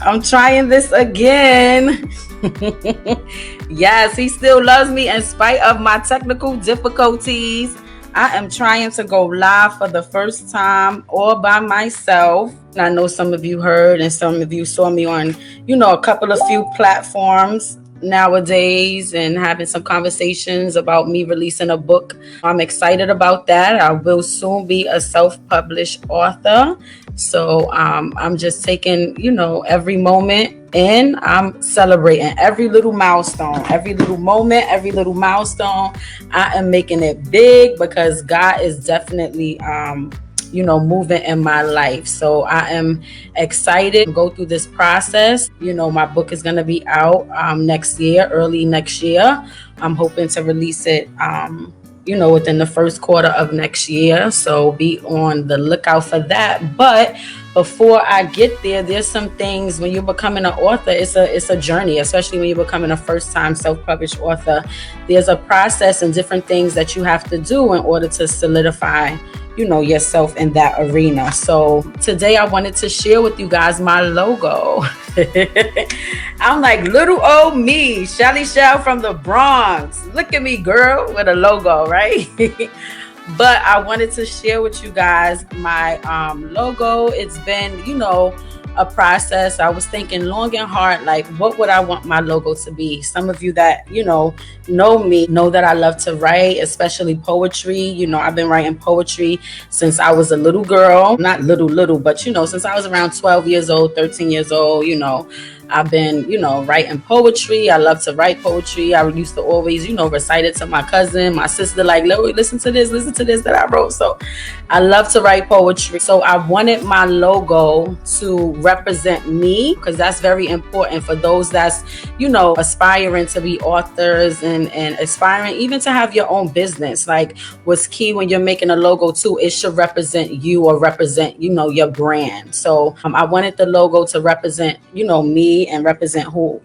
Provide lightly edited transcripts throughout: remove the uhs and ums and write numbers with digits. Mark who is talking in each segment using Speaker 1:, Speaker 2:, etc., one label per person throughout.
Speaker 1: I'm trying this again. Yes, he still loves me in spite of my technical difficulties. I am trying to go live for the first time all by myself. I know some of you heard and some of you saw me on, a couple of few platforms nowadays and having some conversations about me releasing a book. I'm excited about that. I will soon be a self-published author. So I'm just taking, every moment in. I'm celebrating every little milestone, every little moment, every little milestone. I am making it big because God is definitely moving in my life. So I am excited to go through this process. My book is going to be out next year, early next year. I'm hoping to release it within the first quarter of next year. So be on the lookout for that. But before I get there, there's some things when you're becoming an author, it's a journey, especially when you're becoming a first-time self-published author. There's a process and different things that you have to do in order to solidify yourself in that arena. So today I wanted to share with you guys my logo. I'm like little old me, Shelly Shell from the Bronx. Look at me, girl, with a logo, right? But I wanted to share with you guys my logo. It's been, a process. I was thinking long and hard, like, what would I want my logo to be? Some of you that, know me, know that I love to write, especially poetry. I've been writing poetry since I was a little girl. Not little, but, since I was around 12 years old, 13 years old, I've been, writing poetry. I love to write poetry. I used to always, recite it to my cousin, my sister, like, listen to this that I wrote. So I love to write poetry. So I wanted my logo to represent me, because that's very important for those that's, aspiring to be authors and aspiring even to have your own business. Like, what's key when you're making a logo too, it should represent you or represent, your brand. So I wanted the logo to represent, me and represent who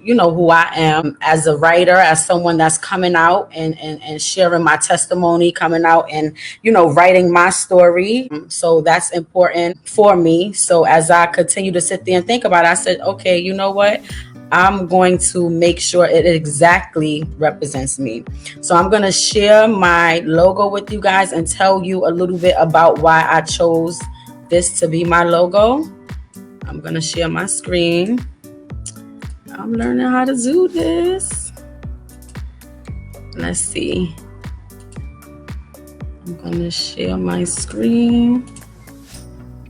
Speaker 1: I am as a writer, as someone that's coming out and sharing my testimony, coming out and, writing my story. So that's important for me. So as I continue to sit there and think about it, I said, okay, you know what? I'm going to make sure it exactly represents me. So I'm going to share my logo with you guys and tell you a little bit about why I chose this to be my logo. I'm going to share my screen. I'm learning how to do this. Let's see. I'm going to share my screen.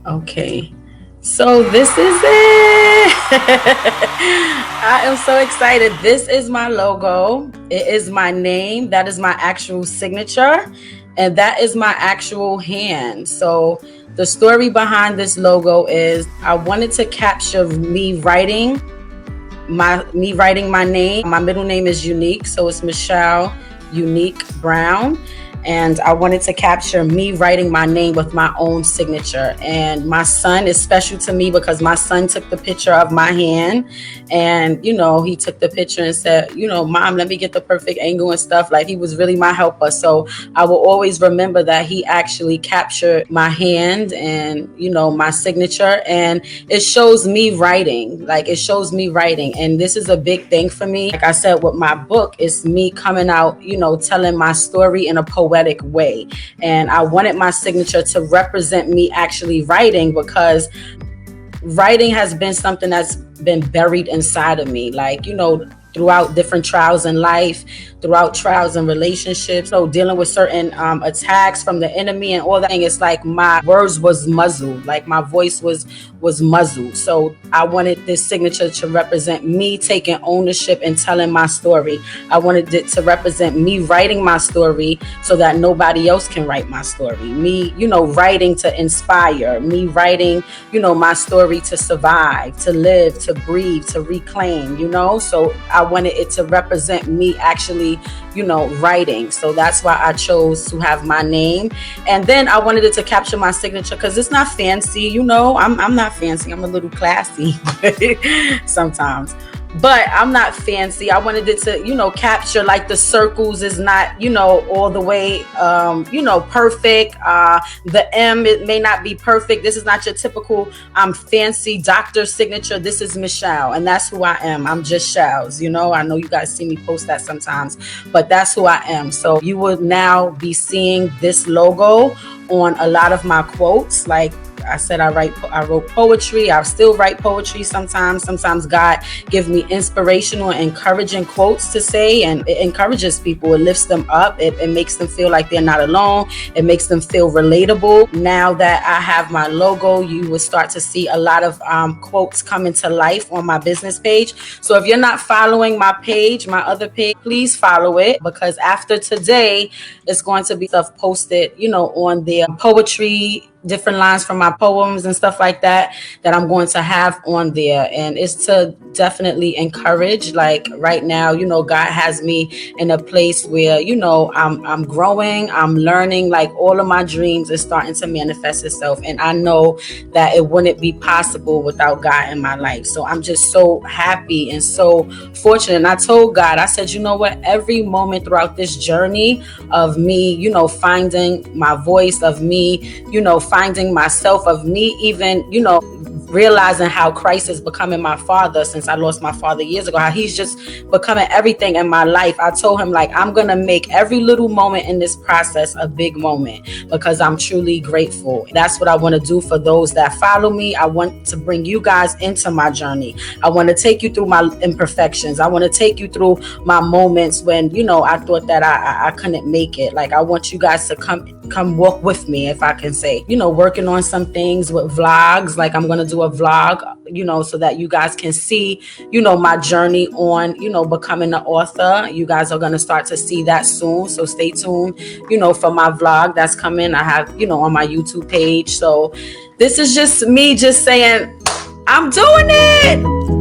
Speaker 1: Okay. So this is it. I am so excited. This is my logo. It is my name. That is my actual signature. And that is my actual hand. So the story behind this logo is I wanted to capture me writing my name. My middle name is Unique, so it's Michelle Unique Brown. And I wanted to capture me writing my name with my own signature. And my son is special to me because my son took the picture of my hand. And, he took the picture and said, Mom, let me get the perfect angle and stuff. Like, he was really my helper. So I will always remember that he actually captured my hand and, my signature. And it shows me writing. And this is a big thing for me. Like I said, with my book, it's me coming out, telling my story in a poetic way. And I wanted my signature to represent me actually writing, because writing has been something that's been buried inside of me. Like, throughout different trials in life, throughout trials in relationships, dealing with certain attacks from the enemy and all that. It's like my words was muzzled, like my voice was muzzled. So I wanted this signature to represent me taking ownership and telling my story. I wanted it to represent me writing my story so that nobody else can write my story. Me, writing to inspire, me writing, my story to survive, to live, to breathe, to reclaim, So I wanted it to represent me actually, writing. So that's why I chose to have my name. And then I wanted it to capture my signature because it's not fancy, I'm not fancy. I'm a little classy sometimes. but I'm not fancy. I wanted it to, capture like the circles is not, all the way, perfect. The M, it may not be perfect. This is not your typical fancy doctor signature. This is Michelle, and that's who I am. I'm just Shells. I know you guys see me post that sometimes, but that's who I am. So you will now be seeing this logo on a lot of my quotes. Like I said, I wrote poetry. I still write poetry sometimes. Sometimes God gives me inspirational, encouraging quotes to say, and it encourages people. It lifts them up. It makes them feel like they're not alone. It makes them feel relatable. Now that I have my logo, you will start to see a lot of quotes coming to life on my business page. So if you're not following my page, my other page, please follow it, because after today, it's going to be stuff posted, on their poetry, different lines from my poems and stuff like that I'm going to have on there. And it's to definitely encourage. Like right now, God has me in a place where, I'm growing, I'm learning, like all of my dreams is starting to manifest itself. And I know that it wouldn't be possible without God in my life. So I'm just so happy and so fortunate. And I told God, I said, you know what, every moment throughout this journey of me, finding my voice, of me, finding myself, of me even, realizing how Christ is becoming my father since I lost my father years ago, how he's just becoming everything in my life. I told him, like, I'm going to make every little moment in this process a big moment, because I'm truly grateful. That's what I want to do for those that follow me. I want to bring you guys into my journey. I want to take you through my imperfections. I want to take you through my moments when, I thought that I couldn't make it. Like, I want you guys to come walk with me, if I can say, working on some things with vlogs. Like I'm going to do a vlog, so that you guys can see, my journey on, becoming an author. You guys are going to start to see that soon. So stay tuned, for my vlog that's coming. I have, on my YouTube page. So this is just me just saying, I'm doing it.